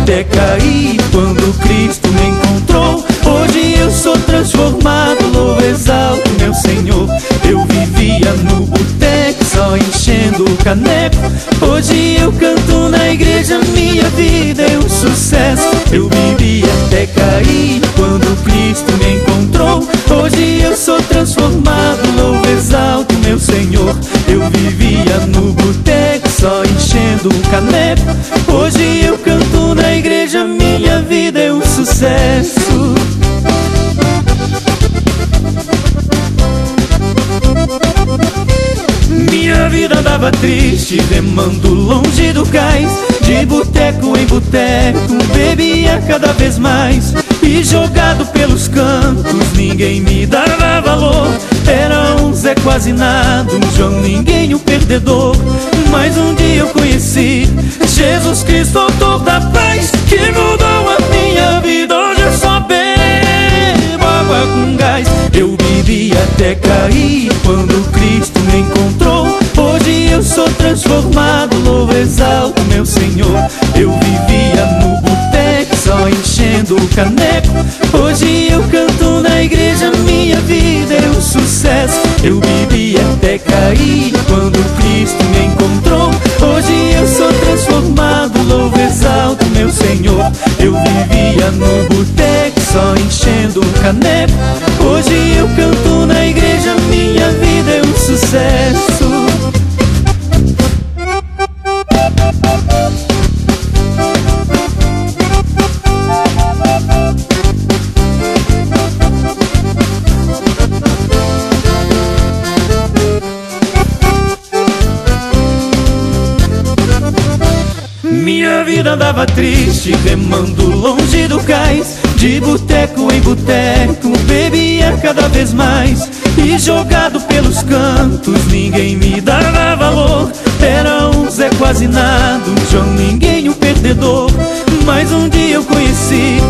até cair quando Cristo me encontrou. Hoje eu sou transformado, louvo, exalto meu Senhor. Eu vivia no boteco, só enchendo o caneco. Hoje eu canto na igreja, minha vida é um sucesso. Eu vivi até cair quando Cristo me encontrou. Hoje eu sou transformado, louvo, exalto meu Senhor. Eu vivia no boteco, só enchendo o caneco. Hoje eu canto na igreja, minha vida é um sucesso. Minha vida andava triste, remando longe do cais. De boteco em boteco, bebia cada vez mais. E jogado pelos cantos, ninguém me dava valor. Era um Zé quase nada, um João ninguém, um perdedor. Mas um dia eu conheci Jesus Cristo, autor da paz, que mudou a minha vida. Hoje eu só bebo água com gás. Eu bebi até cair quando Cristo me encontrou. Hoje eu sou transformado, louvo, exalto meu Senhor. Eu vivia no boteco, só enchendo o caneco. Hoje eu canto na igreja, minha vida é um sucesso. Eu bebi até cair quando Cristo me encontrou. Hoje eu sou transformado, louvo, exalto meu Senhor. Eu vivia no boteco, só enchendo o caneco. Hoje eu canto na igreja, minha vida é um sucesso. Minha vida andava triste, remando longe do cais. De boteco em boteco, bebia cada vez mais. E jogado pelos cantos, ninguém me dava valor. Era um Zé quase nada, um João ninguém, um perdedor. Mas um dia eu conheci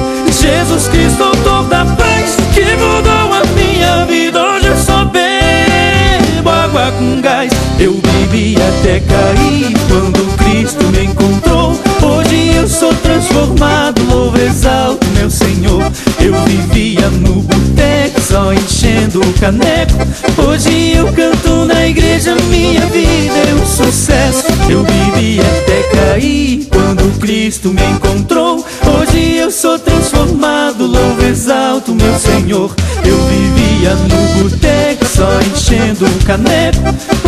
Jesus Cristo, autor da paz, que mudou a minha vida. Hoje eu só bebo água com gás. Eu bebi até cair quando Cristo me encontrou. Hoje eu sou transformado, louvo, exalto meu Senhor. Eu vivia no boteco, só enchendo o caneco. Hoje eu canto na igreja, minha vida é um sucesso. Eu bebi até cair quando Cristo me encontrou. Hoje eu sou transformado, louvo, exalto meu Senhor. Eu vivia no boteco, só enchendo o caneco.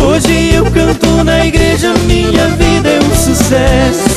Hoje eu canto na igreja, minha vida é um sucesso.